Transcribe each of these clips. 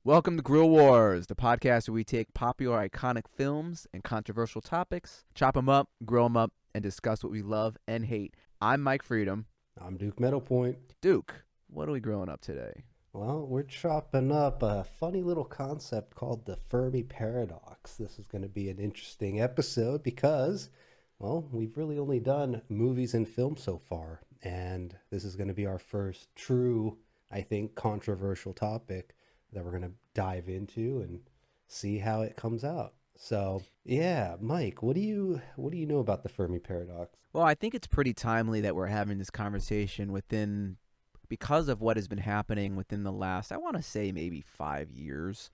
Welcome to Grill Wars, the podcast where we take popular iconic films and controversial topics, chop them up, grill them up, and discuss what we love and hate. I'm Mike Freedom. I'm Duke Meadowpoint. Duke, what are we grilling up today? Well, we're chopping up a funny little concept called the Fermi paradox. This is going to be an interesting episode because, well, we've really only done movies and films so far, and this is going to be our first true, I think, controversial topic that we're going to dive into and see how it comes out. So, yeah, Mike, what do you know about the Fermi paradox? Well, I think it's pretty timely that we're having this conversation because of what has been happening within the last, I want to say maybe 5 years,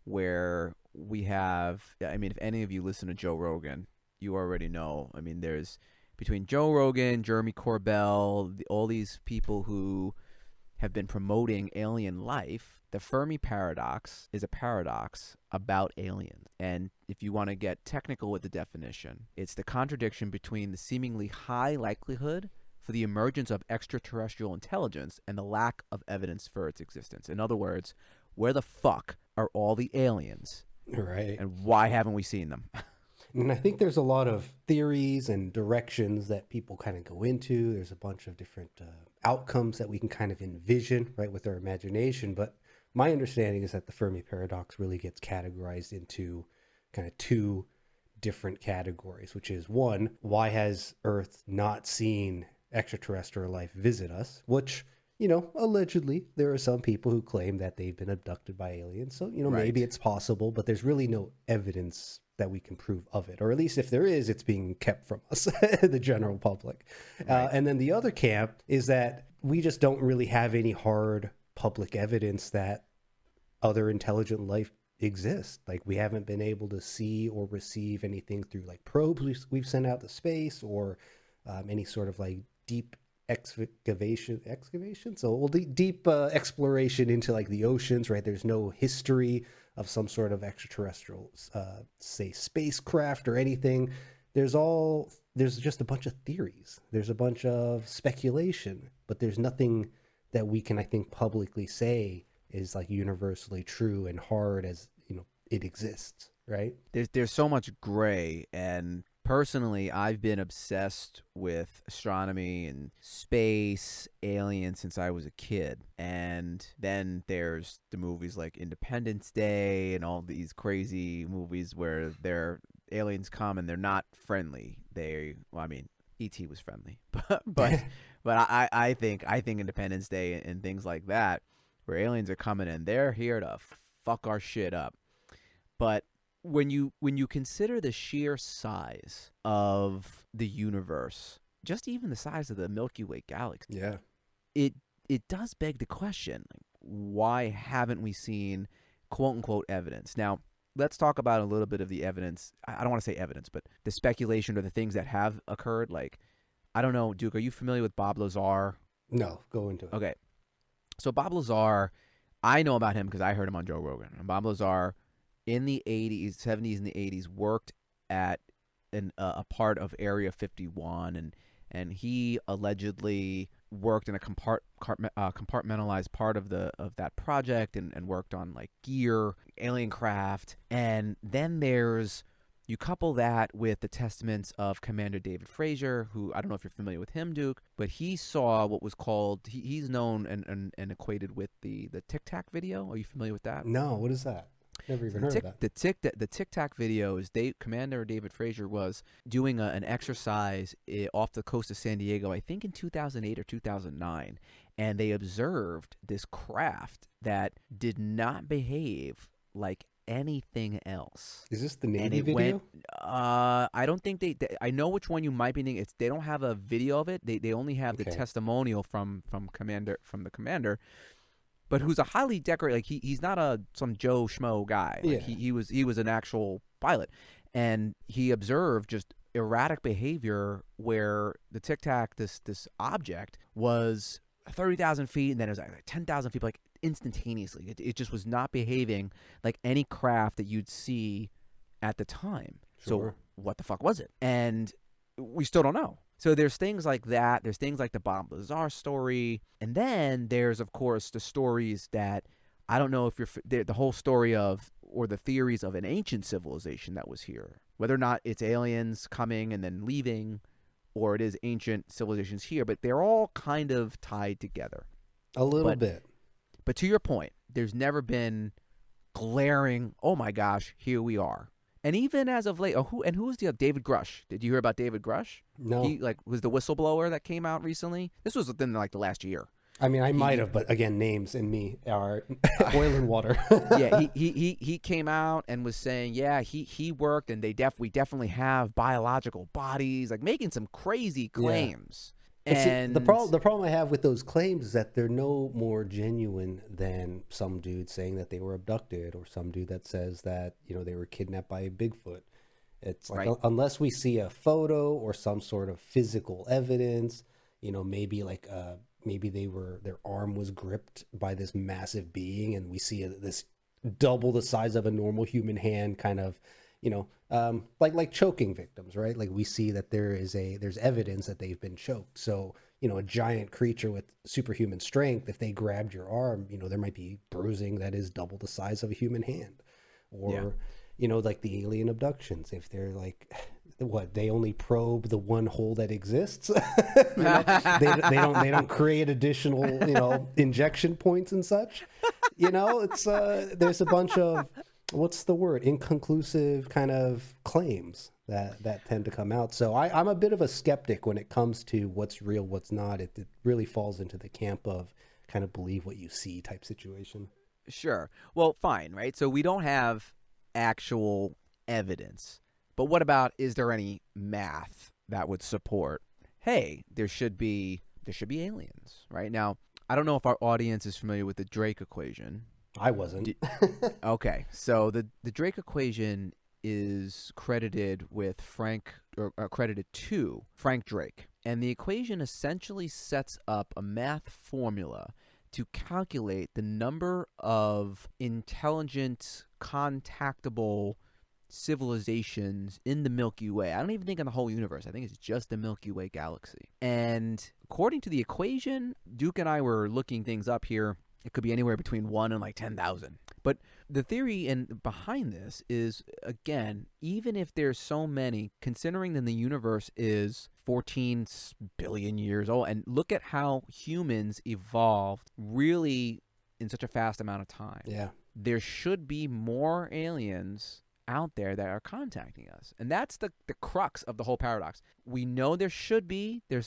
where we have, if any of you listen to Joe Rogan, you already know. There's between Joe Rogan, Jeremy Corbell, all these people who have been promoting alien life. The Fermi paradox is a paradox about aliens. And if you want to get technical with the definition, it's the contradiction between the seemingly high likelihood for the emergence of extraterrestrial intelligence and the lack of evidence for its existence. In other words, where the fuck are all the aliens? Right. And why haven't we seen them? And I think there's a lot of theories and directions that people kind of go into. There's a bunch of different outcomes that we can kind of envision, right, with our imagination. But my understanding is that the Fermi paradox really gets categorized into kind of two different categories, which is one, why has Earth not seen extraterrestrial life visit us? Which, allegedly there are some people who claim that they've been abducted by aliens. So, Right. maybe it's possible, but there's really no evidence that we can prove of it, or at least if there is, it's being kept from us, the general public. Right. And then the other camp is that we just don't really have any hard public evidence that other intelligent life exists. Like, we haven't been able to see or receive anything through like probes we've sent out to space, or any sort of like deep excavation, deep exploration into like the oceans, right? There's no history of some sort of extraterrestrial, say, spacecraft or anything. There's just a bunch of theories. There's a bunch of speculation, but there's nothing that we can, I think, publicly say is like universally true and hard as, it exists, right? There's so much gray, and personally, I've been obsessed with astronomy and space, aliens since I was a kid. And then there's the movies like Independence Day and all these crazy movies where aliens come and they're not friendly. E.T. was friendly, but I think Independence Day and things like that, where aliens are coming and they're here to fuck our shit up. But when you consider the sheer size of the universe, just even the size of the Milky Way galaxy, Yeah. it does beg the question, why haven't we seen quote unquote evidence? Now, let's talk about a little bit of the evidence. I don't want to say evidence, but the speculation or the things that have occurred. Like, I don't know, Duke, are you familiar with Bob Lazar? No, go into it. Okay. So Bob Lazar, I know about him because I heard him on Joe Rogan. And Bob Lazar, in the 70s and the 80s, worked at a part of Area 51, and he allegedly worked in a compartmentalized part of that project and worked on like gear, alien craft. And then you couple that with the testaments of Commander David Fraser, who, I don't know if you're familiar with him, Duke, but he saw what was called, he's known and equated with the Tic Tac video. Are you familiar with that? No, what is that? Never even heard of that. The Tic Tac video is Commander David Fraser was doing an exercise off the coast of San Diego, I think in 2008 or 2009, and they observed this craft that did not behave like anything else. Is this the Navy video? I don't think I know which one you might be thinking. They don't have a video of it. They only have the testimonial from the commander. But who's a highly decorated, like he's not some Joe Schmo guy. Like he was an actual pilot, and he observed just erratic behavior where the Tic Tac, this object, was 30,000 feet, and then it was like 10,000 feet, like instantaneously. It just was not behaving like any craft that you'd see at the time. Sure. So what the fuck was it? And we still don't know. So there's things like that. There's things like the Bob Lazar story. And then there's, of course, the stories that I don't know if the whole story of, or the theories of an ancient civilization that was here, whether or not it's aliens coming and then leaving, or it is ancient civilizations here, but they're all kind of tied together. A little bit. But to your point, there's never been glaring, oh my gosh, here we are. And even as of late, who's the David Grush? Did you hear about David Grush? No. He was the whistleblower that came out recently. This was within the last year. I mean, I might have, but again, names and me are oil and water. Yeah, he came out and was saying, yeah, he worked, and we definitely have biological bodies, like making some crazy claims. Yeah. And see, the problem I have with those claims is that they're no more genuine than some dude saying that they were abducted, or some dude that says that they were kidnapped by a Bigfoot. It's like, right. Unless we see a photo or some sort of physical evidence, maybe maybe their arm was gripped by this massive being, and we see this double the size of a normal human hand, kind of, like choking victims, right? Like we see that there's evidence that they've been choked. So, a giant creature with superhuman strength, if they grabbed your arm, there might be bruising that is double the size of a human hand. Or, like the alien abductions, if they're like, they only probe the one hole that exists. They don't create additional injection points and such. It's there's a bunch of, what's the word, inconclusive kind of claims that tend to come out. So I'm a bit of a skeptic when it comes to what's real, what's not. It really falls into the camp of kind of believe what you see type situation. Sure. Well, fine, right? So we don't have actual evidence. But what about, is there any math that would support, hey, there should be aliens, right? Now, I don't know if our audience is familiar with the Drake equation. I wasn't. Okay, so the Drake equation is credited to Frank Drake. And the equation essentially sets up a math formula to calculate the number of intelligent, contactable civilizations in the Milky Way. I don't even think in the whole universe. I think it's just the Milky Way galaxy. And according to the equation, Duke and I were looking things up here. It could be anywhere between 1 and 10,000. But the theory behind this is, again, even if there's so many, considering that the universe is 14 billion years old, and look at how humans evolved really in such a fast amount of time. Yeah. There should be more aliens out there that are contacting us. And that's the crux of the whole paradox. We know there's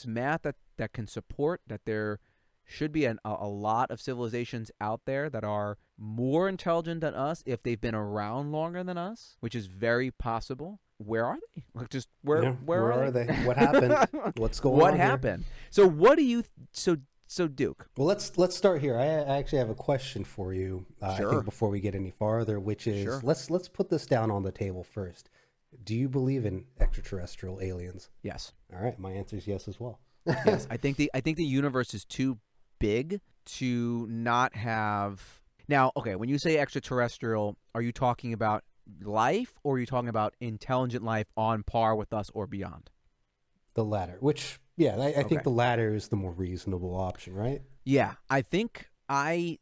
math that can support that there should be a lot of civilizations out there that are more intelligent than us if they've been around longer than us, which is very possible. Where are they? Like, just where are they? What happened? What's going on? What happened? So what do you so Duke? Well, let's start here. I actually have a question for you. Sure. I think before we get any farther, which is, Sure. let's put this down on the table first. Do you believe in extraterrestrial aliens? Yes. All right, my answer is yes as well. Yes, I think the universe is too big to not have. Now, okay, when you say extraterrestrial, are you talking about life, or are you talking about intelligent life on par with us or beyond? The latter, which, yeah, I Okay. think the latter is the more reasonable option, right? Yeah, I think Why?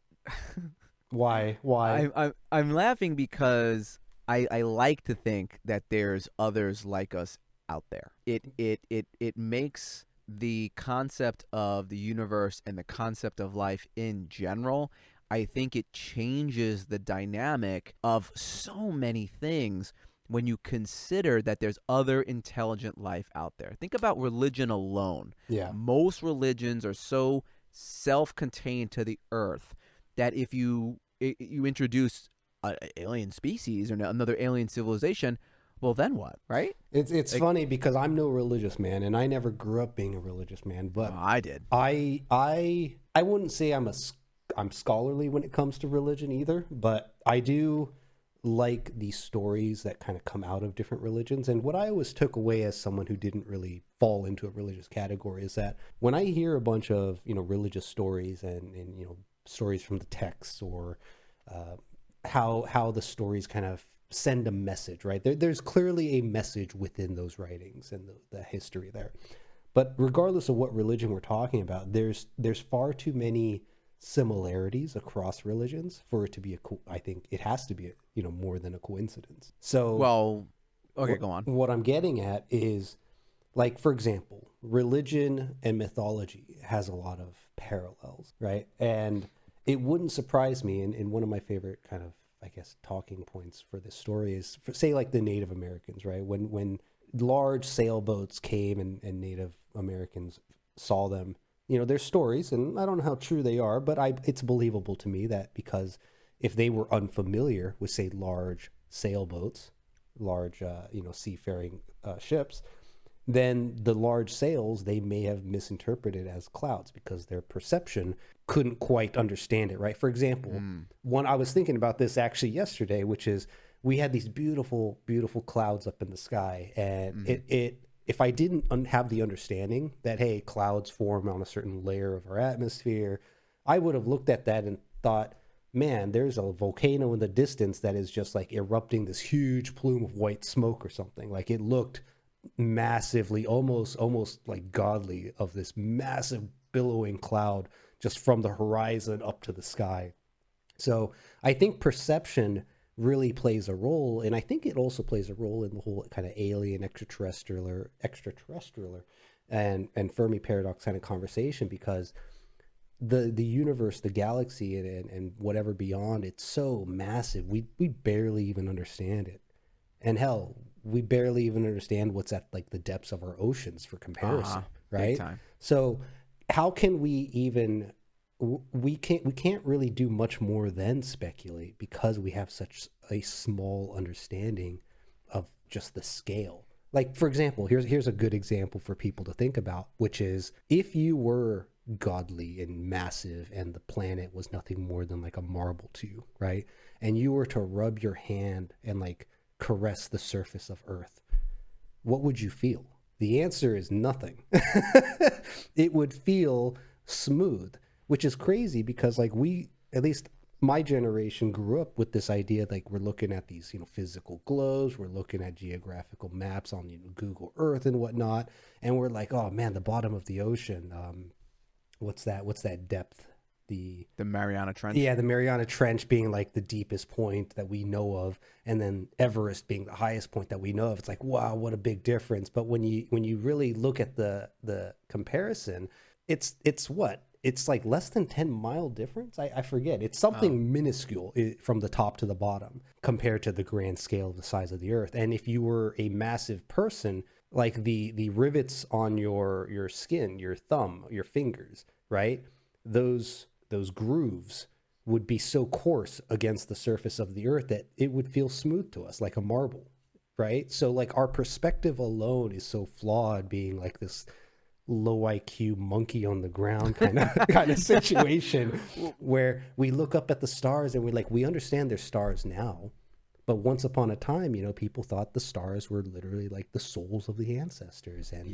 I'm laughing because I like to think that there's others like us out there. It makes the concept of the universe and the concept of life in general, I think it changes the dynamic of so many things when you consider that there's other intelligent life out there. Think about religion alone. Yeah. Most religions are so self-contained to the earth that if you introduce an alien species or another alien civilization, well, then what, right? It's funny because I'm no religious man, and I never grew up being a religious man, but I did. I wouldn't say I'm scholarly when it comes to religion either, but I do like the stories that kind of come out of different religions. And what I always took away as someone who didn't really fall into a religious category is that when I hear a bunch of religious stories and stories from the texts, or how the stories kind of send a message, right? There's clearly a message within those writings and the history there. But regardless of what religion we're talking about, there's far too many similarities across religions for it to be I think it has to be, more than a coincidence. So Well, okay, go on. what I'm getting at is, like, for example, religion and mythology has a lot of parallels, right? And it wouldn't surprise me, and one of my favorite kind of, I guess, talking points for this story is, for, say, like the Native Americans, right? When large sailboats came and Native Americans saw them, there's stories, and I don't know how true they are, but it's believable to me that because if they were unfamiliar with, say, large sailboats, large, seafaring ships, then the large sails they may have misinterpreted as clouds because their perception couldn't quite understand it, right? For example, one I was thinking about this actually yesterday, which is we had these beautiful, beautiful clouds up in the sky, and it if I didn't have the understanding that, hey, clouds form on a certain layer of our atmosphere, I would have looked at that and thought, man, there's a volcano in the distance that is just like erupting this huge plume of white smoke or something. Like, it looked massively, almost like godly, of this massive billowing cloud just from the horizon up to the sky. So I think perception really plays a role, and I think it also plays a role in the whole kind of alien extraterrestrial and Fermi paradox kind of conversation, because the universe, the galaxy, and whatever beyond, it's so massive, we barely even understand it. And hell, we barely even understand what's at like the depths of our oceans for comparison, right? Big time. So how can we even, we can't really do much more than speculate because we have such a small understanding of just the scale. Like, for example, here's a good example for people to think about, which is if you were godly and massive and the planet was nothing more than like a marble to you, right? And you were to rub your hand and like caress the surface of Earth, what would you feel? The answer is nothing. It would feel smooth, which is crazy because, like, we, at least my generation, grew up with this idea, like, we're looking at these, physical globes, we're looking at geographical maps on, Google Earth and whatnot, and we're like, oh man, the bottom of the ocean, what's that depth? The Mariana Trench. Yeah, the Mariana Trench being like the deepest point that we know of, and then Everest being the highest point that we know of. It's like, wow, what a big difference. But when you really look at the comparison, it's what? It's like less than 10-mile difference. I forget. It's something minuscule from the top to the bottom compared to the grand scale of the size of the Earth. And if you were a massive person, like the rivets on your skin, your thumb, your fingers, right? Those grooves would be so coarse against the surface of the Earth that it would feel smooth to us, like a marble, right? So like our perspective alone is so flawed, being like this low IQ monkey on the ground kind of situation, where we look up at the stars and we understand they're stars now, but once upon a time, people thought the stars were literally like the souls of the ancestors, and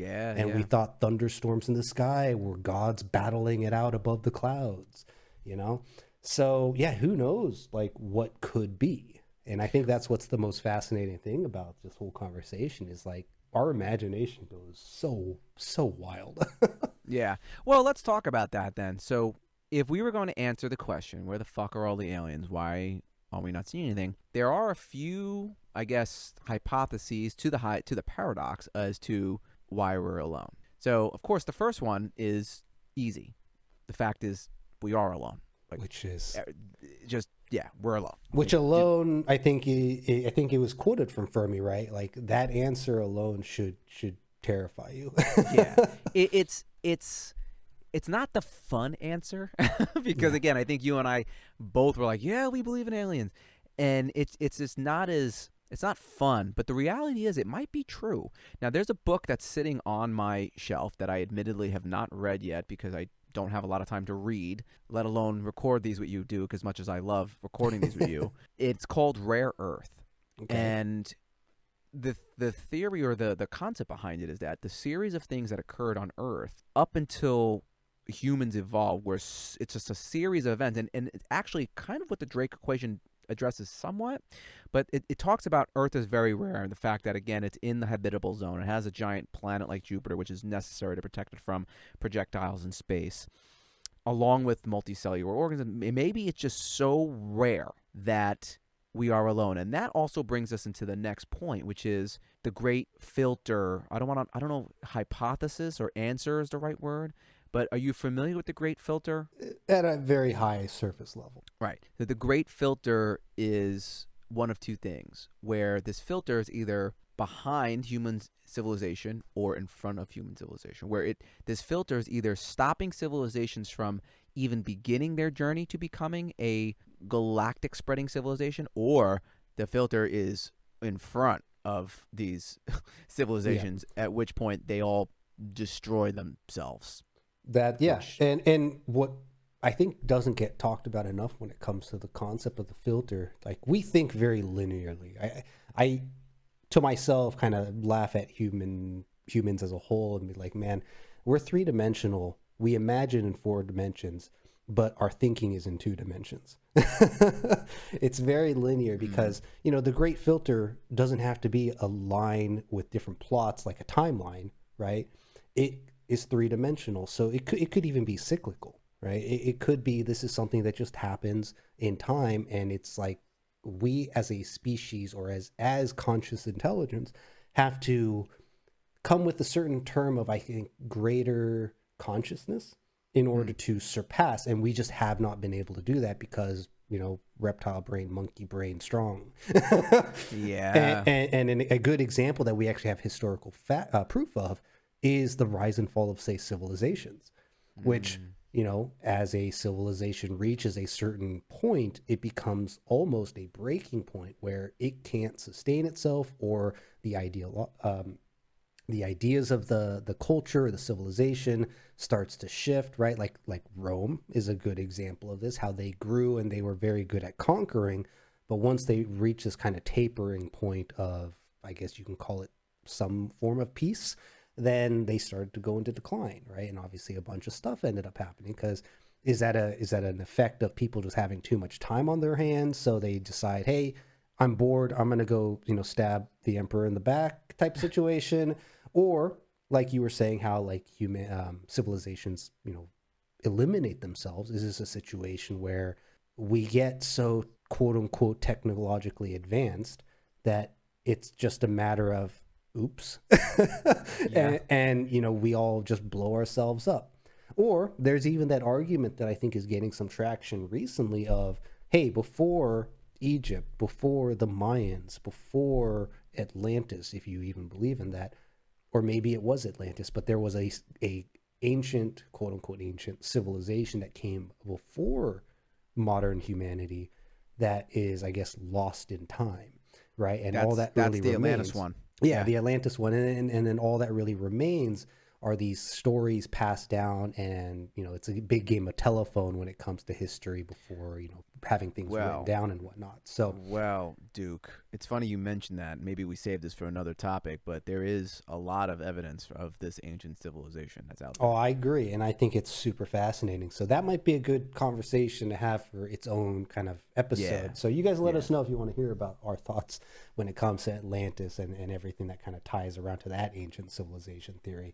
we thought thunderstorms in the sky were gods battling it out above the clouds, So yeah, who knows like what could be? And I think that's what's the most fascinating thing about this whole conversation is like our imagination goes so wild. Yeah. Well, let's talk about that then. So if we were going to answer the question, where the fuck are all the aliens? Why are we not seeing anything? There are a few, I guess, hypotheses to the paradox as to why we're alone. So, of course, the first one is easy. The fact is, we are alone. Like, Which is we're alone. Which alone, I think it was quoted from Fermi, right? Like that answer alone should terrify you. Yeah, it's not the fun answer because again, I think you and I both were like, yeah, we believe in aliens, and it's just not as, it's not fun. But the reality is, it might be true. Now, there's a book that's sitting on my shelf that I admittedly have not read yet because I don't have a lot of time to read, let alone record these with you, Duke, as much as I love recording these with you. It's called Rare Earth. Okay. And the theory or the concept behind it is that the series of things that occurred on Earth up until humans evolved, where it's just a series of events, and it's actually kind of what the Drake equation addresses somewhat, but it talks about Earth as very rare, and the fact that, again, it's in the habitable zone. It has a giant planet like Jupiter, which is necessary to protect it from projectiles in space. along with multicellular organisms, maybe it's just so rare that we are alone. And that also brings us into the next point, which is the great filter. I don't know if hypothesis or answer is the right word, but are you familiar with the great filter? At a very high surface level. Right. So the great filter is one of two things, where this filter is either behind human civilization or in front of human civilization, where this filter is either stopping civilizations from even beginning their journey to becoming a galactic spreading civilization, or the filter is in front of these civilizations, at which point they all destroy themselves. And what I think doesn't get talked about enough when it comes to the concept of the filter, like we think very linearly. I to myself kind of laugh at humans as a whole and be like, man, we're three-dimensional. We imagine in 4 dimensions, but our thinking is in 2 dimensions. It's very linear because, the great filter doesn't have to be a line with different plots like a timeline, right? It is 3-dimensional. So it could even be cyclical, right? It could be this is something that just happens in time, and it's like we as a species or as conscious intelligence have to come with a certain term of, I think, greater consciousness in order to surpass, and we just have not been able to do that because reptile brain, monkey brain, strong. Yeah. And a good example that we actually have historical proof of is the rise and fall of, say, civilizations, which as a civilization reaches a certain point, it becomes almost a breaking point where it can't sustain itself, or the ideas of the culture or the civilization starts to shift, right? Like Rome is a good example of this, how they grew and they were very good at conquering, but once they reach this kind of tapering point of, I guess you can call it some form of peace, then they started to go into decline, right? And obviously a bunch of stuff ended up happening because is that an effect of people just having too much time on their hands? So they decide, hey, I'm bored, I'm going to go, stab the emperor in the back type situation. Or like you were saying, how like human civilizations, eliminate themselves. Is this a situation where we get so quote unquote technologically advanced that it's just a matter of oops, and we all just blow ourselves up? Or there's even that argument that I think is getting some traction recently of, hey, before Egypt, before the Mayans, before Atlantis, if you even believe in that, or maybe it was Atlantis, but there was a ancient, quote unquote ancient civilization that came before modern humanity that is, I guess, lost in time, right? And all that really that's the remains. Atlantis one. Yeah, the Atlantis one, and then all that really remains are these stories passed down, and it's a big game of telephone when it comes to history before having things written down and whatnot. So Duke, it's funny you mentioned that. Maybe we save this for another topic, but there is a lot of evidence of this ancient civilization that's out there. Oh, I agree, and I think it's super fascinating. So that might be a good conversation to have for its own kind of episode. Yeah. So you guys let us know if you want to hear about our thoughts when it comes to Atlantis and everything that kind of ties around to that ancient civilization theory.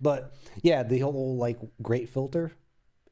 But yeah, the whole like great filter,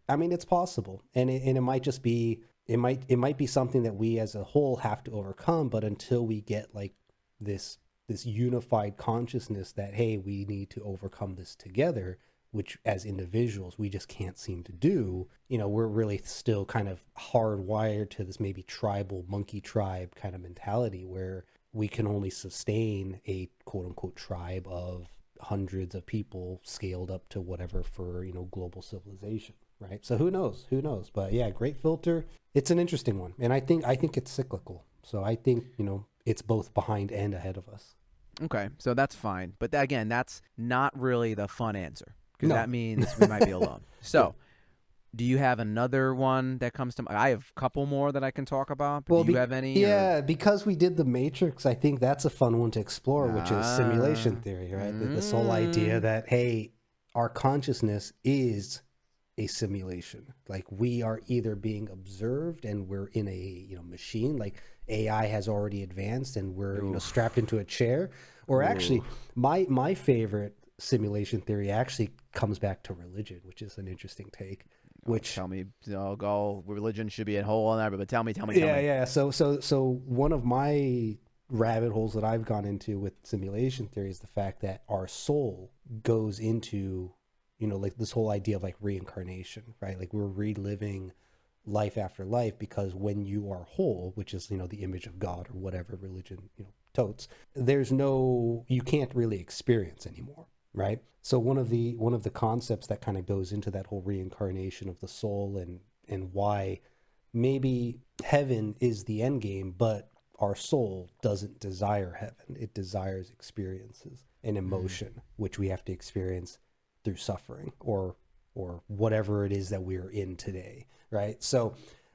I mean, it's possible, and it might just be it might be something that we as a whole have to overcome. But until we get like this unified consciousness that, hey, we need to overcome this together, which as individuals we just can't seem to do, we're really still kind of hardwired to this maybe tribal monkey tribe kind of mentality where we can only sustain a quote unquote tribe of hundreds of people scaled up to whatever for global civilization, right? So who knows, but yeah, great filter, it's an interesting one, and I think it's cyclical. So I think it's both behind and ahead of us. Okay, so that's fine, but again, that's not really the fun answer, because that means we might be alone. So do you have another one that comes to mind? I have a couple more that I can talk about. But do you have any? Yeah, because we did the Matrix, I think that's a fun one to explore, which is simulation theory, right? This whole idea that, hey, our consciousness is a simulation. Like we are either being observed and we're in a machine, like AI has already advanced and we're strapped into a chair, or actually my favorite simulation theory actually comes back to religion, which is an interesting take. which tell me, go religion should be a hole on that, but tell me. Yeah. So one of my rabbit holes that I've gone into with simulation theory is the fact that our soul goes into, like this whole idea of like reincarnation, right? Like we're reliving life after life, because when you are whole, which is, the image of God or whatever religion, totes, you can't really experience anymore, right? So one of the concepts that kind of goes into that whole reincarnation of the soul and why maybe heaven is the end game, but our soul doesn't desire heaven. It desires experiences and emotion, which we have to experience through suffering or whatever it is that we're in today, right? So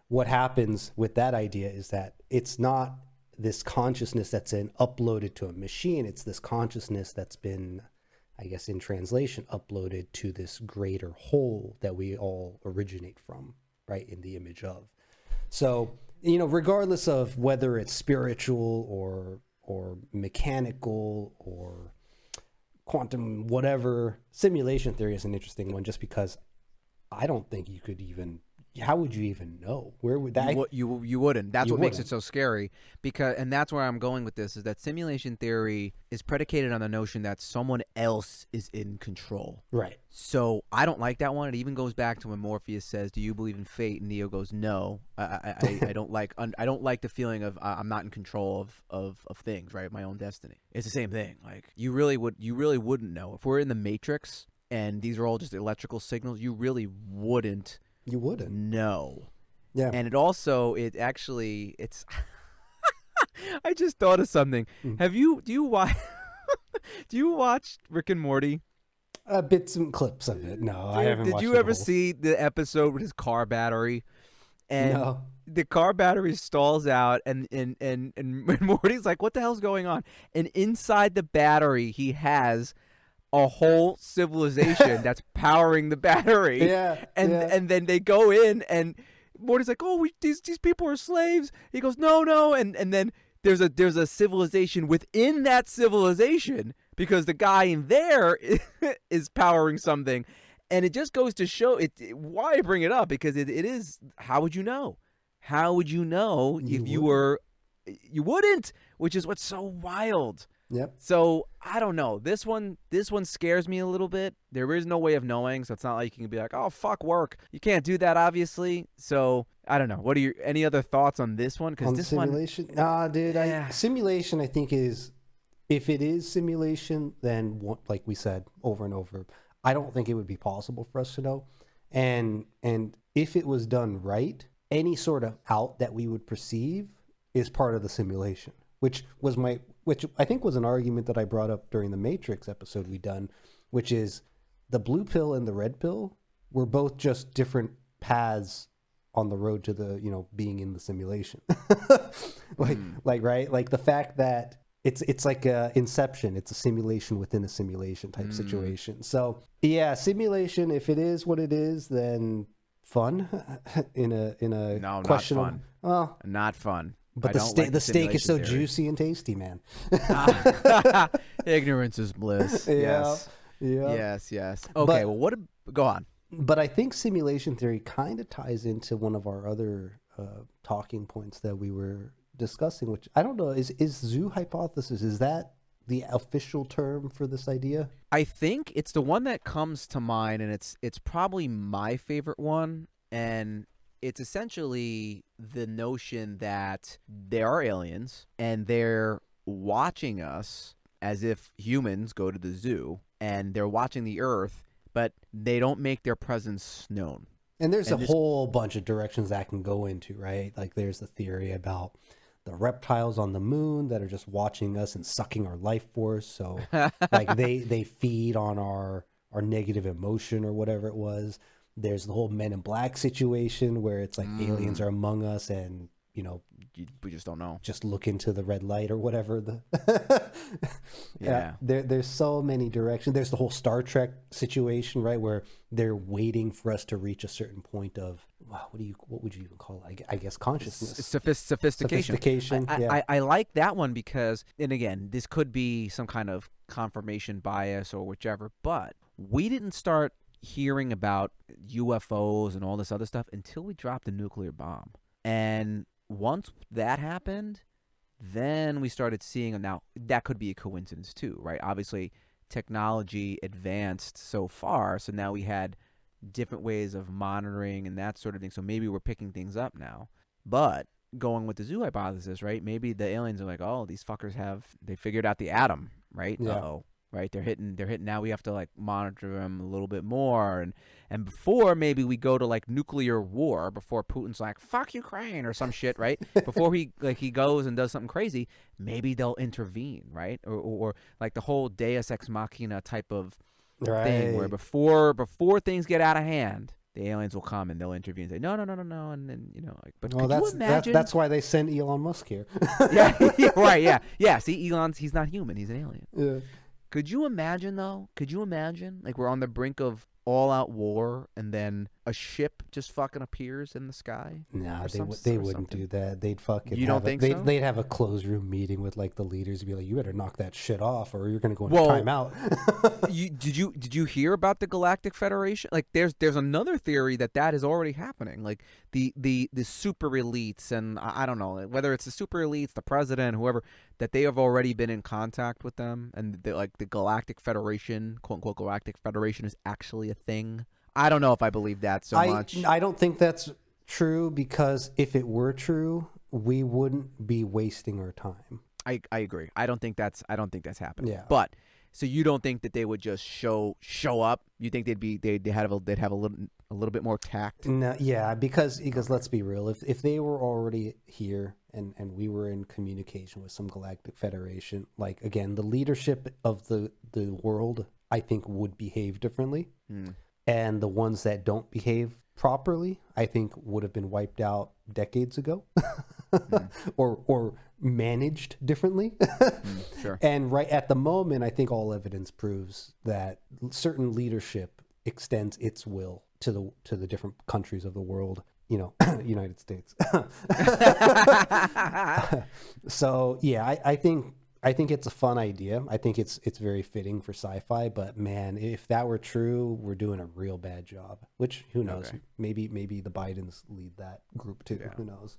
what happens with that idea is that it's not this consciousness that's uploaded to a machine. It's this consciousness that's been, I guess in translation, uploaded to this greater whole that we all originate from, right? In the image of. So, regardless of whether it's spiritual or mechanical or quantum whatever, simulation theory is an interesting one, just because I don't think you could even, how would you even know? Where would that? You wouldn't. That's what makes it so scary. And that's where I'm going with this, is that simulation theory is predicated on the notion that someone else is in control. Right. So I don't like that one. It even goes back to when Morpheus says, "Do you believe in fate?" And Neo goes, "No, I don't like. I don't like the feeling of I'm not in control of things. Right, my own destiny. It's the same thing. Like you really wouldn't know if we're in the Matrix and these are all just electrical signals. You really wouldn't. You wouldn't. No. Yeah. And it's I just thought of something. Do you watch Rick and Morty? Bits and clips of it. No, I haven't watched it. Did you ever see the episode with his car battery? And no. The car battery stalls out and Morty's like, what the hell's going on? And inside the battery he has a whole civilization that's powering the battery. Yeah. And then they go in and Morty's like, "Oh, these people are slaves." He goes, "No." And then there's a civilization within that civilization because the guy in there is powering something. And it just goes to show why I bring it up, because it is, how would you know? How would you know if you were, you wouldn't, which is what's so wild. Yep. So I don't know. This one scares me a little bit. There is no way of knowing, so it's not like you can be like, "Oh, fuck work." You can't do that, obviously. So I don't know. What are any other thoughts on this one? Because this simulation, nah, dude. Yeah. Simulation, I think is, if it is simulation, then like we said over and over, I don't think it would be possible for us to know. And if it was done right, any sort of out that we would perceive is part of the simulation, which I think was an argument that I brought up during the Matrix episode we done, which is the blue pill and the red pill were both just different paths on the road to the, being in the simulation. Right? Like the fact that it's like a Inception. It's a simulation within a simulation type situation. So yeah, simulation, if it is what it is, then fun in a no, question. Not fun. Well, not fun. But the steak is so juicy and tasty, man. Ignorance is bliss. Yes. Yeah. Yes. Okay. Go on. But I think simulation theory kind of ties into one of our other talking points that we were discussing, which I don't know, is zoo hypothesis, is that the official term for this idea? I think it's the one that comes to mind, and it's probably my favorite one, and it's essentially the notion that there are aliens and they're watching us as if humans go to the zoo, and they're watching the Earth, but they don't make their presence known. And there's a whole bunch of directions that can go into, right? Like there's the theory about the reptiles on the moon that are just watching us and sucking our life force. So like they feed on our negative emotion or whatever it was. There's the whole Men in Black situation where it's like aliens are among us and, we just don't know. Just look into the red light or whatever. Yeah. There's so many directions. There's the whole Star Trek situation, right, where they're waiting for us to reach a certain point of, what would you even call it? I guess consciousness. Sophistication. Yeah. I like that one because, and again, this could be some kind of confirmation bias or whichever, but we didn't start hearing about UFOs and all this other stuff until we dropped the nuclear bomb. And once that happened, then we started seeing, now that could be a coincidence too, right? Obviously, technology advanced so far, so now we had different ways of monitoring and that sort of thing. So maybe we're picking things up now. But going with the zoo hypothesis, right? Maybe the aliens are like, oh, these fuckers they figured out the atom, right? Yeah. Uh-oh. Right, they're hitting. Now we have to like monitor them a little bit more, and before maybe we go to like nuclear war, before Putin's like fuck Ukraine or some shit, right? Before he goes and does something crazy, maybe they'll intervene, right? Or like the whole Deus Ex Machina type of thing, where before things get out of hand, the aliens will come and they'll intervene and say no, and then like. But well, could you imagine? That's why they send Elon Musk here. Yeah, right, yeah. See, he's not human; he's an alien. Yeah. Could you imagine, though? Could you imagine? Like, we're on the brink of all-out war, and then a ship just fucking appears in the sky? No, they wouldn't do that. They'd fucking. You don't think so? They'd have a closed room meeting with like the leaders and be like, "You better knock that shit off, or you're gonna go into timeout." Did you hear about the Galactic Federation? Like, there's another theory that is already happening. Like the super elites, and I don't know whether it's the super elites, the president, whoever, that they have already been in contact with them, and the Galactic Federation, quote unquote Galactic Federation, is actually a thing. I don't know if I believe that so much. I don't think that's true, because if it were true, we wouldn't be wasting our time. I agree. I don't think that's happening. Yeah. But so you don't think that they would just show up? You think they'd have a little bit more tact? No, yeah, because let's be real. If they were already here and we were in communication with some Galactic Federation, like again, the leadership of the world, I think, would behave differently. And the ones that don't behave properly, I think, would have been wiped out decades ago, or managed differently. Sure. And right at the moment, I think all evidence proves that certain leadership extends its will to the different countries of the world. United States. So yeah, I think it's a fun idea. I think it's very fitting for sci-fi. But man, if that were true, we're doing a real bad job. Which, who knows? Okay. Maybe the Bidens lead that group too. Yeah. Who knows?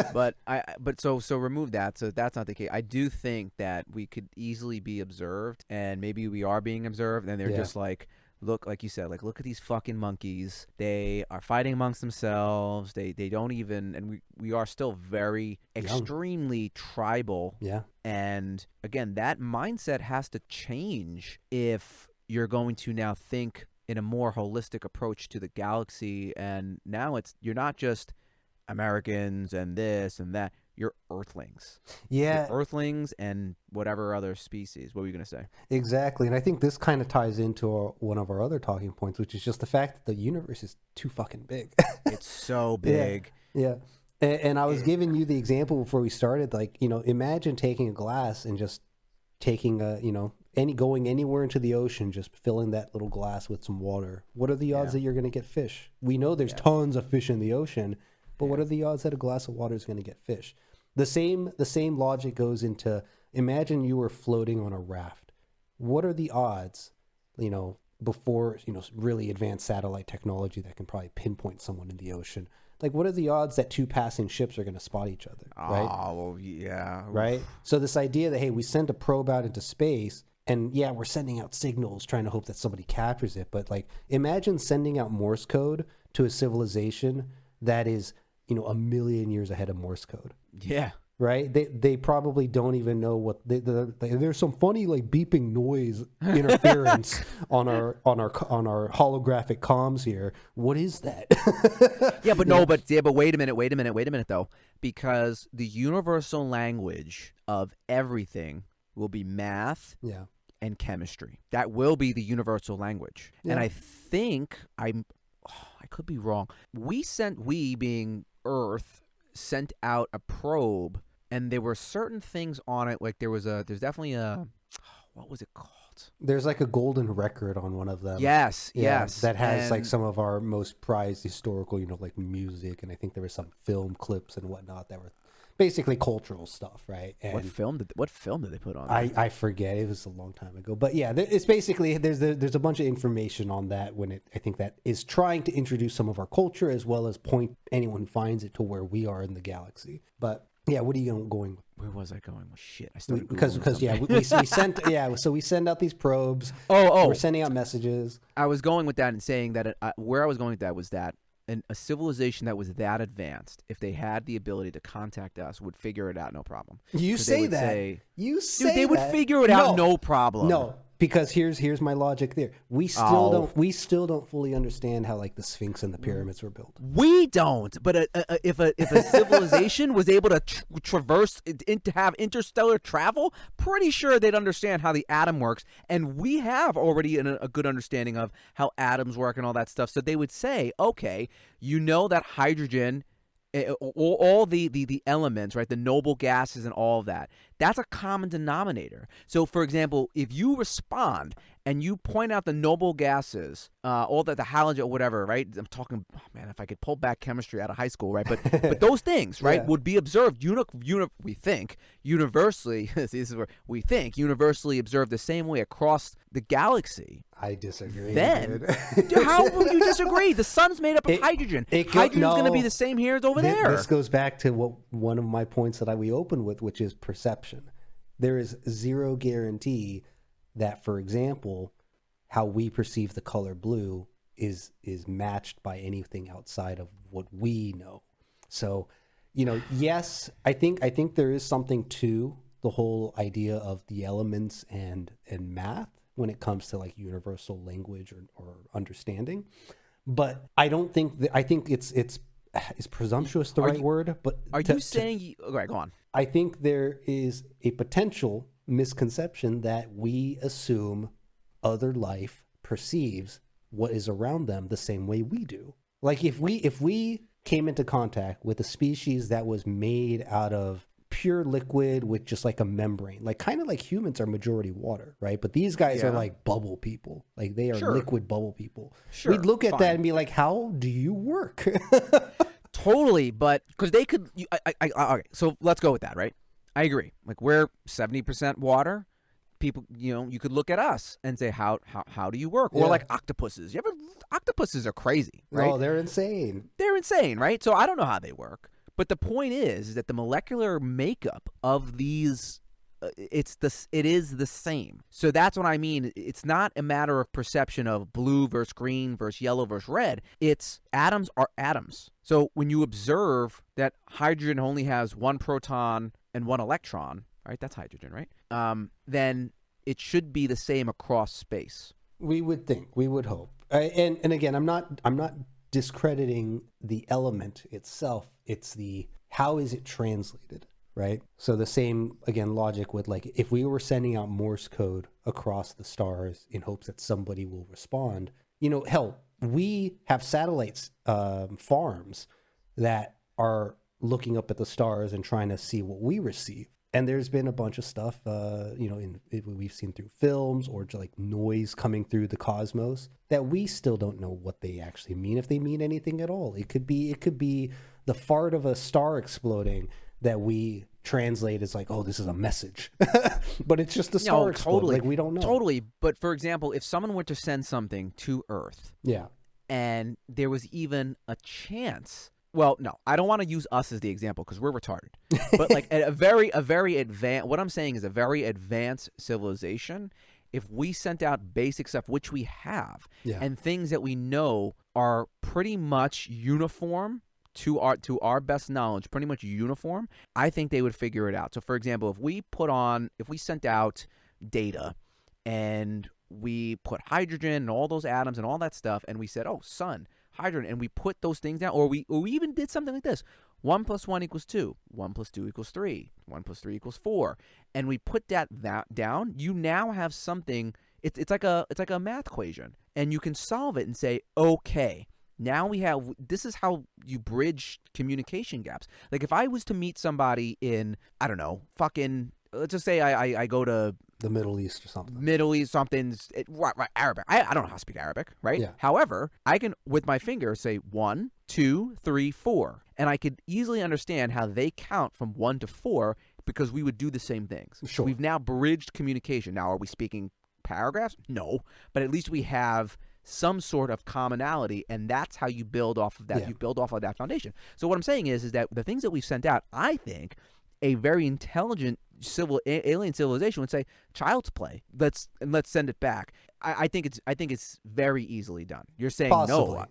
but so remove that. So that's not the case. I do think that we could easily be observed, and maybe we are being observed, and they're just like, look, like you said, like, look at these fucking monkeys. They are fighting amongst themselves. They don't even, and we are still very extremely tribal. Yeah. And again, that mindset has to change if you're going to now think in a more holistic approach to the galaxy. And now you're not just Americans and this and that. You're Earthlings. Yeah. You're Earthlings and whatever other species. What were you going to say? Exactly. And I think this kind of ties into one of our other talking points, which is just the fact that the universe is too fucking big. It's so big. Yeah. And I was giving you the example before we started, like, imagine taking a glass and just taking going anywhere into the ocean, just filling that little glass with some water. What are the odds that you're going to get fish? We know there's tons of fish in the ocean, but what are the odds that a glass of water is going to get fish? The same logic goes into, imagine you were floating on a raft. What are the odds, before, really advanced satellite technology that can probably pinpoint someone in the ocean? Like, what are the odds that two passing ships are going to spot each other, right? Oh, yeah. Right? So this idea that, hey, we send a probe out into space, and yeah, we're sending out signals trying to hope that somebody captures it. But, like, imagine sending out Morse code to a civilization that is, a million years ahead of Morse code. Yeah. Right? They probably don't even know what there's some funny like beeping noise interference on our holographic comms here. What is that? But wait a minute though, because the universal language of everything will be math and chemistry. That will be the universal language. Yeah. And I think I could be wrong. We being Earth sent out a probe, and there were certain things on it. Like there's definitely what was it called? There's like a golden record on one of them. Yes. That has like some of our most prized historical, like music, and I think there were some film clips and whatnot that were basically cultural stuff, right? And What film did they put on? I forget. It was a long time ago, but yeah, it's basically there's a bunch of information on that I think that is trying to introduce some of our culture as well as point anyone who finds it to where we are in the galaxy. But yeah, what are you going with? Where was I going? Shit, I started Because yeah, we sent so we send out these probes. Oh, we're sending out messages. I was going with that and saying that where I was going with that was that a civilization that was that advanced, if they had the ability to contact us, would figure it out no problem. You say that. You say that. They would figure it out no problem. No, because here's my logic there. We still don't fully understand how like the Sphinx and the pyramids were built. We don't. But if a civilization was able to traverse to have interstellar travel, pretty sure they'd understand how the atom works. And we have already a good understanding of how atoms work and all that stuff. So they would say, okay, you know that hydrogen, all the elements, right, the noble gases and all of that, that's a common denominator. So, for example, if you respond and you point out the noble gases, all the halogen or whatever, right? I'm talking, oh man, if I could pull back chemistry out of high school, right? But those things, right, would be observed. We think universally. This is where we think universally observed the same way across the galaxy. I disagree. Then, how would you disagree? The sun's made up of hydrogen. Hydrogen's going to be the same here as over there. This goes back to one of my points that we opened with, which is perception. There is zero guarantee that, for example, how we perceive the color blue is matched by anything outside of what we know. So, yes, I think there is something to the whole idea of the elements and math when it comes to like universal language or understanding. But I don't think I think it's is presumptuous the right word? But are you saying? Okay, go on. I think there is a potential misconception that we assume other life perceives what is around them the same way we do. Like if we came into contact with a species that was made out of pure liquid with just like a membrane, like kind of like humans are majority water, right? But these guys are like bubble people, like they are liquid bubble people. We'd look at that and be like, how do you work? Totally, but because they could. Okay, so let's go with that, right? I agree. Like we're 70% water. People, you could look at us and say, how do you work? Or like octopuses. Octopuses are crazy, right? Oh, they're insane. They're insane, right? So I don't know how they work. But the point is that the molecular makeup of these, it is the same. So that's what I mean. It's not a matter of perception of blue versus green versus yellow versus red. It's atoms are atoms. So when you observe that hydrogen only has one proton and one electron, right? That's hydrogen, right? Then it should be the same across space. We would think. We would hope. And again, I'm not discrediting the element itself. It's how is it translated, right? So the same, again, logic with like, if we were sending out Morse code across the stars in hopes that somebody will respond, hell, we have satellites, farms that are looking up at the stars and trying to see what we receive. And there's been a bunch of stuff, we've seen through films or just like noise coming through the cosmos that we still don't know what they actually mean, if they mean anything at all. It could be the fart of a star exploding that we translate as like, oh, this is a message, but it's just a star exploding. Totally. Like we don't know. Totally. But for example, if someone were to send something to Earth, and there was even a chance. Well, no, I don't want to use us as the example because we're retarded. But like a very advanced, what I'm saying is a very advanced civilization, if we sent out basic stuff, which we have, and things that we know are pretty much uniform to our best knowledge, pretty much uniform, I think they would figure it out. So for example, if we sent out data and we put hydrogen and all those atoms and all that stuff, and we said, oh, sun, hydrogen, and we put those things down, or we even did something like this: 1 + 1 = 2, 1 + 2 = 3, 1 + 3 = 4, and we put that down. You now have something. It's like a math equation, and you can solve it and say, okay, now we have. This is how you bridge communication gaps. Like if I was to meet somebody in, I don't know, fucking. Let's just say I go to The Middle East or something. Middle East, right, Arabic. I don't know how to speak Arabic, right? Yeah. However, I can, with my finger, say 1, 2, 3, 4. And I could easily understand how they count from 1 to 4 because we would do the same things. Sure. We've now bridged communication. Now, are we speaking paragraphs? No. But at least we have some sort of commonality, and that's how you build off of that. Yeah. You build off of that foundation. So what I'm saying is that the things that we've sent out, I think a very intelligent alien civilization would say, child's play. Let's send it back. I think it's very easily done. You're saying no.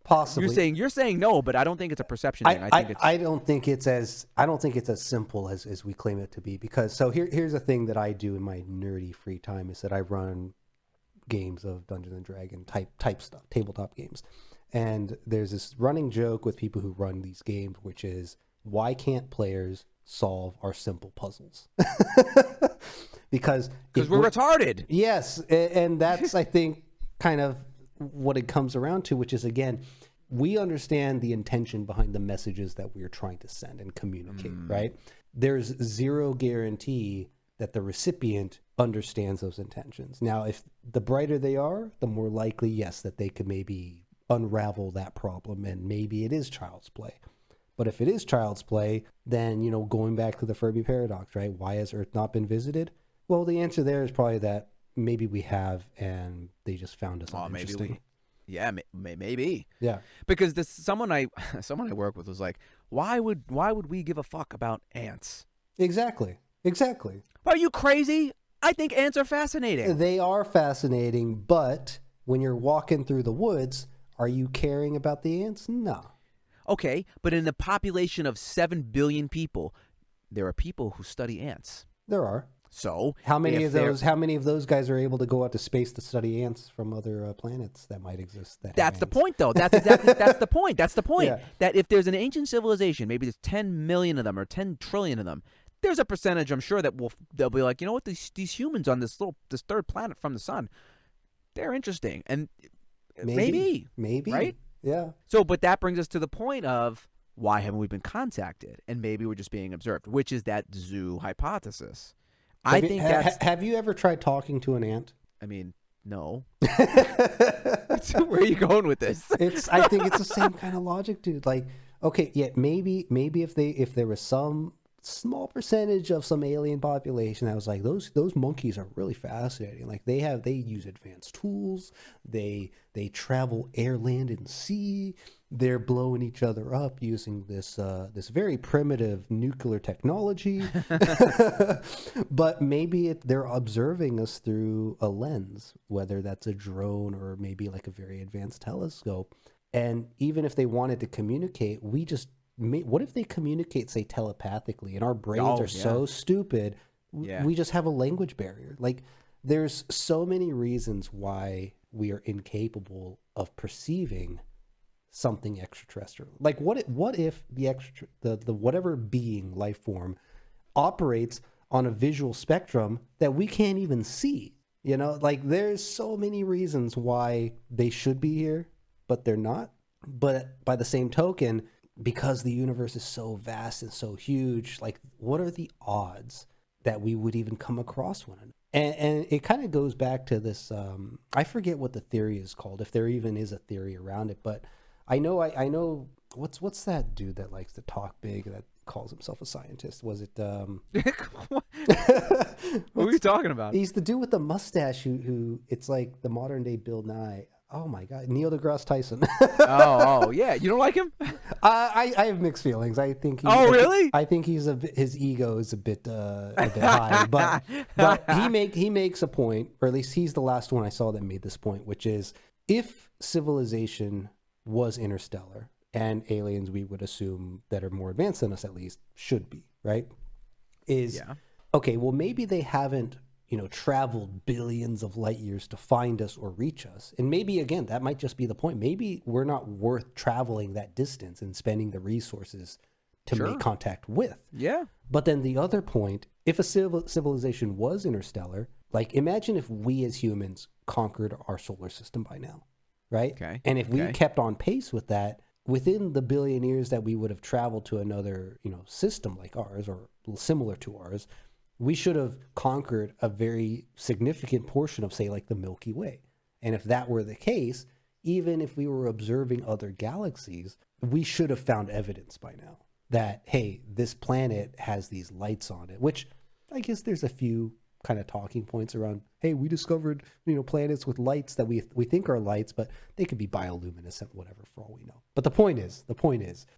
Possibly. You're saying no, but I don't think it's a perception thing. I don't think it's as simple as we claim it to be, because here's a thing that I do in my nerdy free time is that I run games of Dungeons and Dragon type stuff, tabletop games. And there's this running joke with people who run these games, which is, why can't players solve our simple puzzles? Because we're retarded. Yes, and that's, I think, kind of what it comes around to, which is, again, we understand the intention behind the messages that we're trying to send and communicate, right? There's zero guarantee that the recipient understands those intentions. Now, if the brighter they are, the more likely, yes, that they could maybe unravel that problem, and maybe it is child's play. But if it is child's play, then, going back to the Fermi paradox, right? Why has Earth not been visited? Well, the answer there is probably that maybe we have, and they just found us uninteresting. Maybe. Yeah. Because someone I work with was like, why would we give a fuck about ants? Exactly. Are you crazy? I think ants are fascinating. They are fascinating, but when you're walking through the woods, are you caring about the ants? No. Okay, but in a population of 7 billion people, there are people who study ants. There are. So how many of those guys are able to go out to space to study ants from other planets that might exist? That's the point, though. That's the point. That's the point. Yeah. That if there's an ancient civilization, maybe there's 10 million of them or 10 trillion of them, there's a percentage, I'm sure, that they'll be like, you know what, these humans on this third planet from the sun, they're interesting, and maybe, right? Yeah. So, but that brings us to the point of, why haven't we been contacted? And maybe we're just being observed, which is that zoo hypothesis. Have you ever tried talking to an ant? I mean, no. Where are you going with this? I think it's the same kind of logic, dude. Like, okay, yeah, maybe if there was some small percentage of some alien population that was like, those monkeys are really fascinating. Like, they use advanced tools. They travel air, land, and sea. They're blowing each other up using this very primitive nuclear technology. But maybe they're observing us through a lens, whether that's a drone or maybe like a very advanced telescope. And even if they wanted to communicate, what if they communicate, say, telepathically, and our brains are so stupid, we just have a language barrier? Like, there's so many reasons why we are incapable of perceiving something extraterrestrial. Like, what if the whatever being, life form, operates on a visual spectrum that we can't even see? Like, there's so many reasons why they should be here, but they're not. But by the same token, because the universe is so vast and so huge, like, what are the odds that we would even come across one another? And it kind of goes back to this, I forget what the theory is called, if there even is a theory around it, but I know what's that dude that likes to talk big that calls himself a scientist? Was it What are you talking about? He's the dude with the mustache who it's like the modern day Bill Nye. Oh my God, Neil deGrasse Tyson. oh yeah, you don't like him? I have mixed feelings. I think. Really? I think his ego is a bit high, but he makes a point, or at least he's the last one I saw that made this point, which is, if civilization was interstellar and aliens, we would assume, that are more advanced than us at least, should be, right? Okay, well, maybe they haven't traveled billions of light years to find us or reach us. And maybe, again, that might just be the point. Maybe we're not worth traveling that distance and spending the resources to make contact with. Yeah. But then the other point, if a civilization was interstellar, like, imagine if we as humans conquered our solar system by now, right? Okay. And if we kept on pace with that, within the billion years that we would have traveled to another, system like ours or similar to ours, we should have conquered a very significant portion of, say, like the Milky Way. And if that were the case, even if we were observing other galaxies, we should have found evidence by now that, hey, this planet has these lights on it, which I guess there's a few kind of talking points around, hey, we discovered, planets with lights that we think are lights, but they could be bioluminescent, whatever, for all we know. But the point is,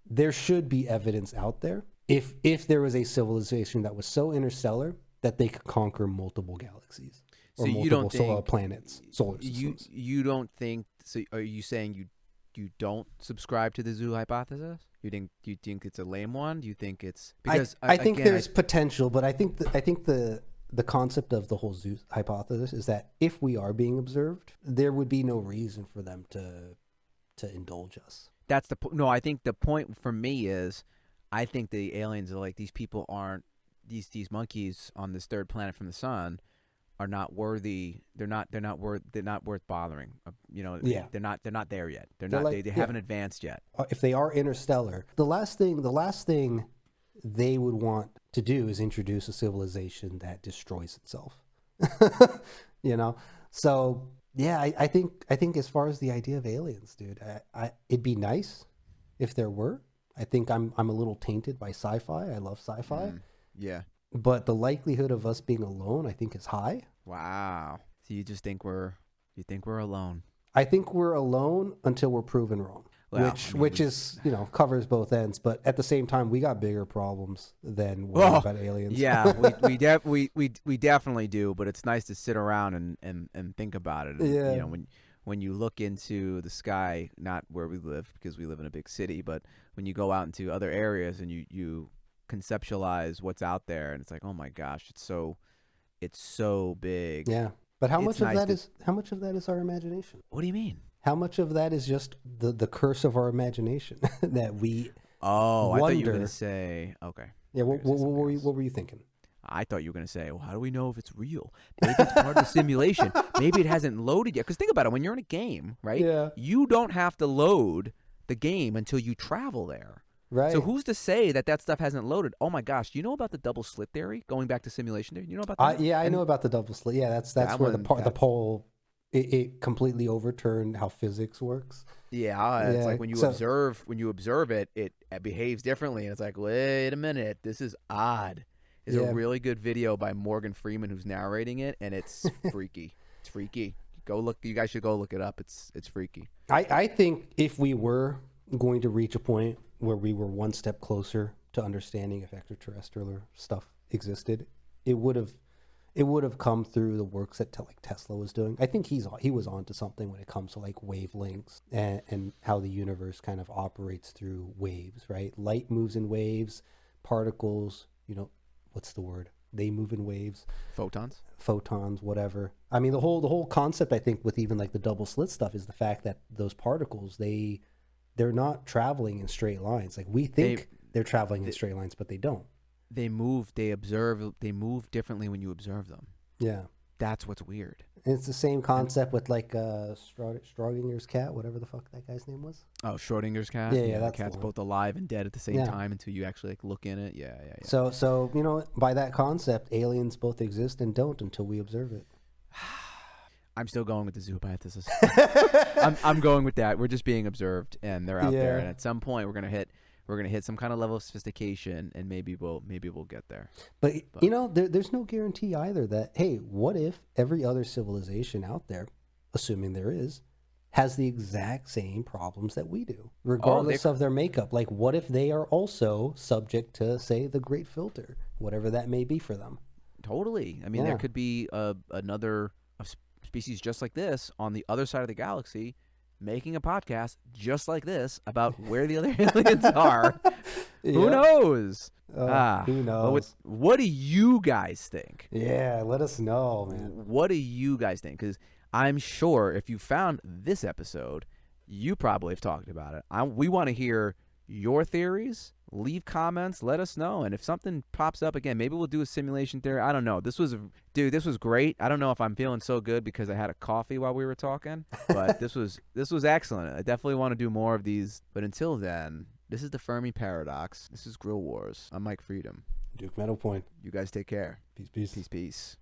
there should be evidence out there if there was a civilization that was so interstellar that they could conquer multiple galaxies or So multiple planets, solar systems. You don't think so? Are you saying you don't subscribe to the zoo hypothesis? Do you think it's a lame one? Do you think it's because I think there's potential, but I think the concept of the whole zoo hypothesis is that if we are being observed, there would be no reason for them to indulge us. That's the no. I think the point for me is, I think the aliens are like, these people aren't these monkeys on this third planet from the sun are not worthy. They're not worth bothering. Yeah. They're not there yet. They haven't advanced yet. If they are interstellar, the last thing they would want to do is introduce a civilization that destroys itself. So yeah, I think as far as the idea of aliens, dude, it'd be nice if there were. I think I'm a little tainted by sci-fi. I love sci-fi. Yeah. But the likelihood of us being alone, I think, is high. Wow. So you think we're alone? I think we're alone until we're proven wrong. Well, which is, covers both ends, but at the same time, we got bigger problems than worrying about aliens. Yeah, we definitely do, but it's nice to sit around and think about it. And, yeah. When you look into the sky, not where we live because we live in a big city, but when you go out into other areas and you conceptualize what's out there, and it's like, oh my gosh, it's so big. Yeah, but how much of that is our imagination? What do you mean? How much of that is just the curse of our imagination that we wonder. I thought you were going to say, okay. Yeah, what were you thinking? I thought you were going to say, well, how do we know if it's real? Maybe it's part of the simulation. Maybe it hasn't loaded yet. Because think about it. When you're in a game, right? Yeah. You don't have to load the game until you travel there. Right. So who's to say that stuff hasn't loaded? Oh, my gosh. Do you know about the double slit theory? Going back to simulation theory? You know about that? Yeah, I know about the double slit. Yeah, that's where the pole... It completely overturned how physics works. Yeah, it's like when you observe it, it behaves differently, and it's like, wait a minute, this is odd. There's a really good video by Morgan Freeman who's narrating it, and it's freaky. It's freaky. You guys should go look it up. It's freaky. I think if we were going to reach a point where we were one step closer to understanding if extraterrestrial stuff existed, it would have come through the works that Tesla was doing. I think he was onto something when it comes to like wavelengths and how the universe kind of operates through waves, right? Light moves in waves, particles, what's the word? They move in waves. Photons, whatever. I mean, the whole concept, I think, with even like the double slit stuff is the fact that those particles, they're not traveling in straight lines. Like we think they're traveling in straight lines, but they don't. They move differently when you observe them. Yeah. That's what's weird. And it's the same concept with like Schrodinger's cat, whatever the fuck that guy's name was. Oh, Schrodinger's cat? Yeah, the cat's both alive and dead at the same time until you actually like look in it. Yeah. So, by that concept, aliens both exist and don't until we observe it. I'm still going with the zoo hypothesis. I'm going with that. We're just being observed and they're out there, and at some point we're gonna hit some kind of level of sophistication, and maybe we'll get there. But there's no guarantee either that, hey, what if every other civilization out there, assuming there is, has the exact same problems that we do, regardless of their makeup? Like, what if they are also subject to, say, the Great Filter, whatever that may be for them? Totally. I mean, there could be another species just like this on the other side of the galaxy, making a podcast just like this about where the other aliens are. Who knows? Who knows? What do you guys think? Yeah, let us know, man. What do you guys think? Because I'm sure if you found this episode, you probably have talked about it. We want to hear your theories. Leave comments. Let us know. And if something pops up again, maybe we'll do a simulation theory. I don't know. This was great. I don't know if I'm feeling so good because I had a coffee while we were talking, but this was excellent. I definitely want to do more of these. But until then, this is the Fermi Paradox. This is Grill Wars. I'm Mike Freedom. Duke Meadowpoint. You guys take care. Peace, peace. Peace, peace.